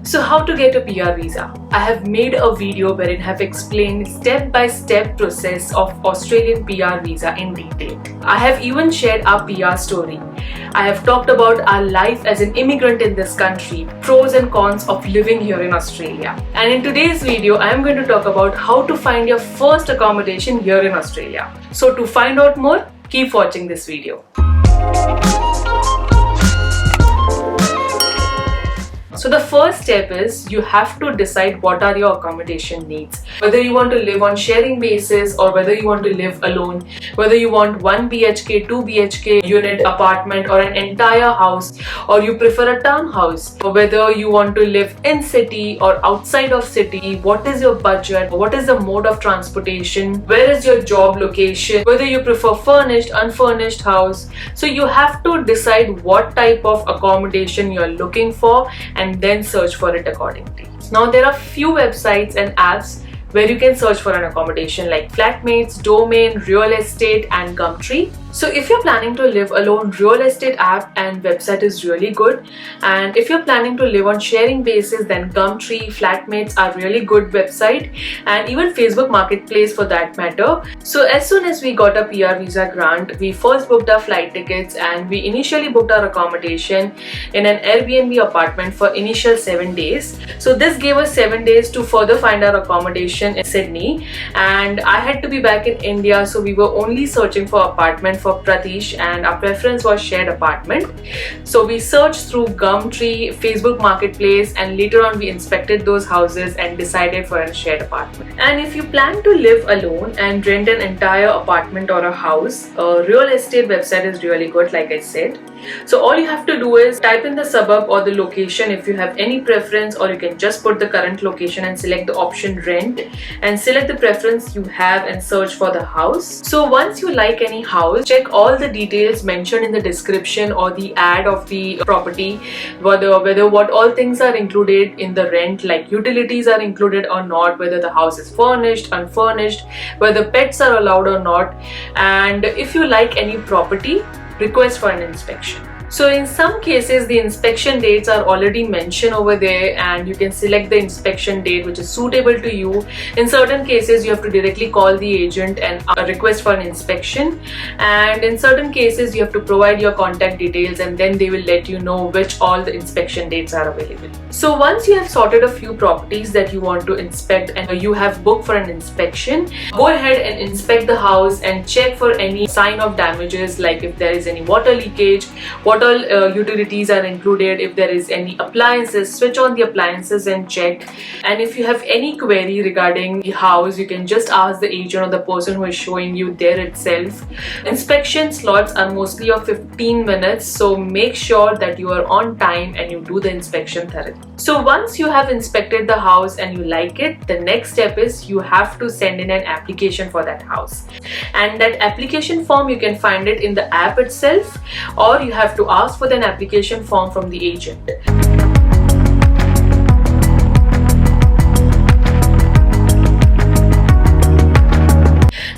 So how to get a PR visa? I have made a video wherein I have explained step-by-step process of Australian PR visa in detail. I have even shared our PR story. I have talked about our life as an immigrant in this country, pros and cons of living here in Australia. And in today's video, I am going to talk about how to find your first accommodation here in Australia. So to find out more, keep watching this video. So the first step is you have to decide what are your accommodation needs. Whether you want to live on sharing basis or whether you want to live alone, whether you want 1 BHK, 2 BHK unit apartment or an entire house, or you prefer a townhouse, or whether you want to live in city or outside of city, what is your budget, what is the mode of transportation, where is your job location, whether you prefer furnished, unfurnished house. So you have to decide what type of accommodation you're looking for and then search for it accordingly. Now there are few websites and apps where you can search for an accommodation like Flatmates, Domain, Real Estate and Gumtree. So if you're planning to live alone, Real Estate app and website is really good. And if you're planning to live on sharing basis, then Gumtree, Flatmates are really good website, and even Facebook Marketplace for that matter. So as soon as we got a PR visa grant, we first booked our flight tickets and we initially booked our accommodation in an Airbnb apartment for initial 7 days. So this gave us 7 days to further find our accommodation in Sydney, and I had to be back in India, so we were only searching for apartment for Pratish and our preference was shared apartment. So we searched through Gumtree, Facebook Marketplace, and later on we inspected those houses and decided for a shared apartment. And if you plan to live alone and rent an entire apartment or a house, a real estate website is really good, like I said. So all you have to do is type in the suburb or the location if you have any preference, or you can just put the current location and select the option rent and select the preference you have and search for the house. So once you like any house, check all the details mentioned in the description or the ad of the property, whether what all things are included in the rent, like utilities are included or not, whether the house is furnished, unfurnished, whether pets are allowed or not, and if you like any property, request for an inspection. So in some cases the inspection dates are already mentioned over there and you can select the inspection date which is suitable to you. In certain cases you have to directly call the agent and request for an inspection, and in certain cases you have to provide your contact details and then they will let you know which all the inspection dates are available. So once you have sorted a few properties that you want to inspect and you have booked for an inspection, go ahead and inspect the house and check for any sign of damages, like if there is any water leakage, what all utilities are included, if there is any appliances, switch on the appliances and check. And if you have any query regarding the house, you can just ask the agent or the person who is showing you there itself. Inspection slots are mostly of 15 minutes, so make sure that you are on time and you do the inspection thoroughly. So once you have inspected the house and you like it, the next step is you have to send in an application for that house, and that application form you can find it in the app itself, or you have to ask for an application form from the agent.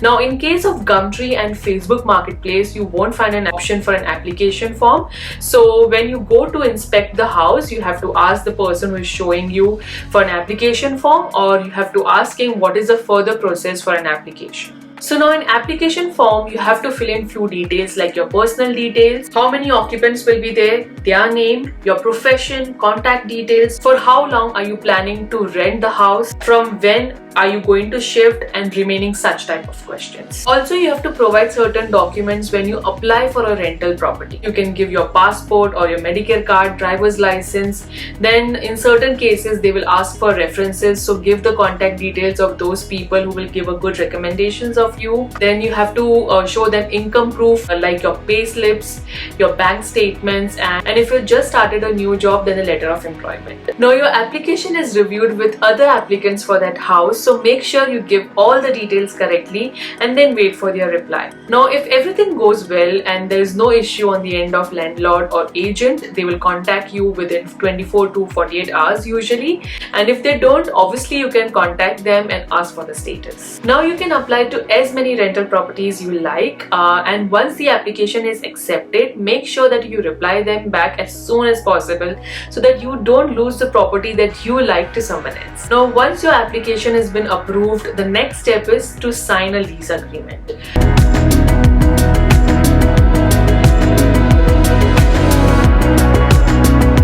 Now in case of Gumtree and Facebook Marketplace, you won't find an option for an application form. So when you go to inspect the house, you have to ask the person who is showing you for an application form, or you have to ask him what is the further process for an application. So now in application form, you have to fill in few details like your personal details, how many occupants will be there, their name, your profession, contact details, for how long are you planning to rent the house, from when are you going to shift, and remaining such type of questions. Also, you have to provide certain documents when you apply for a rental property. You can give your passport or your Medicare card, driver's license. Then in certain cases they will ask for references, so give the contact details of those people who will give a good recommendations of you. Then you have to show them income proof like your pay slips, your bank statements, and if you just started a new job, then a letter of employment. Now your application is reviewed with other applicants for that house, So make sure you give all the details correctly and then wait for their reply. Now, if everything goes well and there is no issue on the end of landlord or agent, they will contact you within 24 to 48 hours usually. And if they don't, obviously you can contact them and ask for the status. Now you can apply to as many rental properties you like, and once the application is accepted, make sure that you reply them back as soon as possible so that you don't lose the property that you like to someone else. Now, once your application has been approved, the next step is to sign a lease agreement.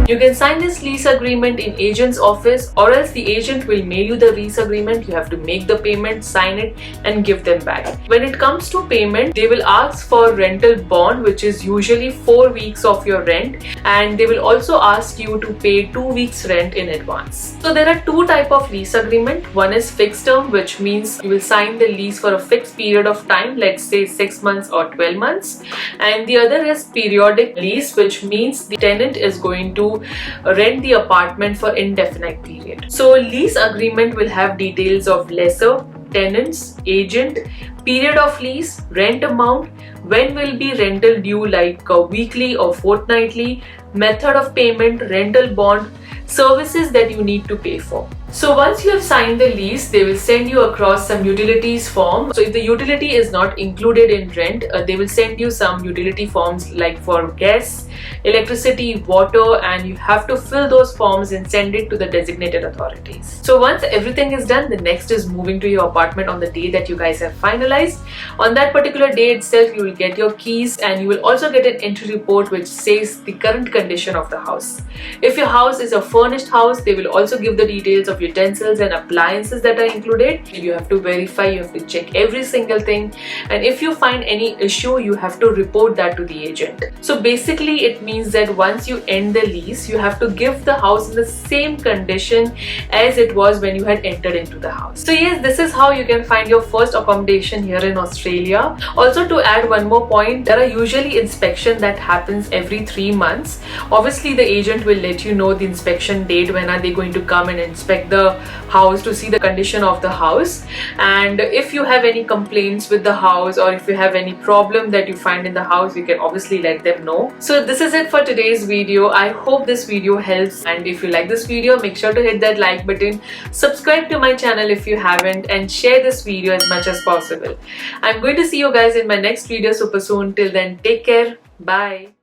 You can sign this lease agreement in agent's office, or else the agent will mail you the lease agreement. You have to make the payment, sign it and give them back. When it comes to payment, they will ask for rental bond, which is usually 4 weeks of your rent, and they will also ask you to pay 2 weeks rent in advance. So there are two types of lease agreement. One is fixed term, which means you will sign the lease for a fixed period of time, let's say 6 months or 12 months. And the other is periodic lease, which means the tenant is going to rent the apartment for indefinite period. So lease agreement will have details of lessor, tenants, agent, period of lease, rent amount, when will be rental due, like weekly or fortnightly, method of payment, rental bond, services that you need to pay for. So once you have signed the lease, they will send you across some utilities form. So if the utility is not included in rent, they will send you some utility forms like for gas, electricity, water, and you have to fill those forms and send it to the designated authorities. So once everything is done, the next is moving to your apartment on the day that you guys have finalized. On that particular day itself, you will get your keys and you will also get an entry report which says the current condition of the house. If your house is a furnished house, they will also give the details of utensils and appliances that are included. You have to verify, you have to check every single thing, and if you find any issue, you have to report that to the agent. So basically it means that once you end the lease, you have to give the house in the same condition as it was when you had entered into the house. So yes, this is how you can find your first accommodation here in Australia. Also, to add one more point, there are usually inspections that happens every 3 months. Obviously the agent will let you know the inspection date, when are they going to come and inspect the house to see the condition of the house. And if you have any complaints with the house, or if you have any problem that you find in the house, you can obviously let them know. So this is it for today's video. I hope this video helps, and if you like this video, make sure to hit that like button, subscribe to my channel if you haven't, and share this video as much as possible. I'm going to see you guys in my next video super soon. Till then, take care. Bye.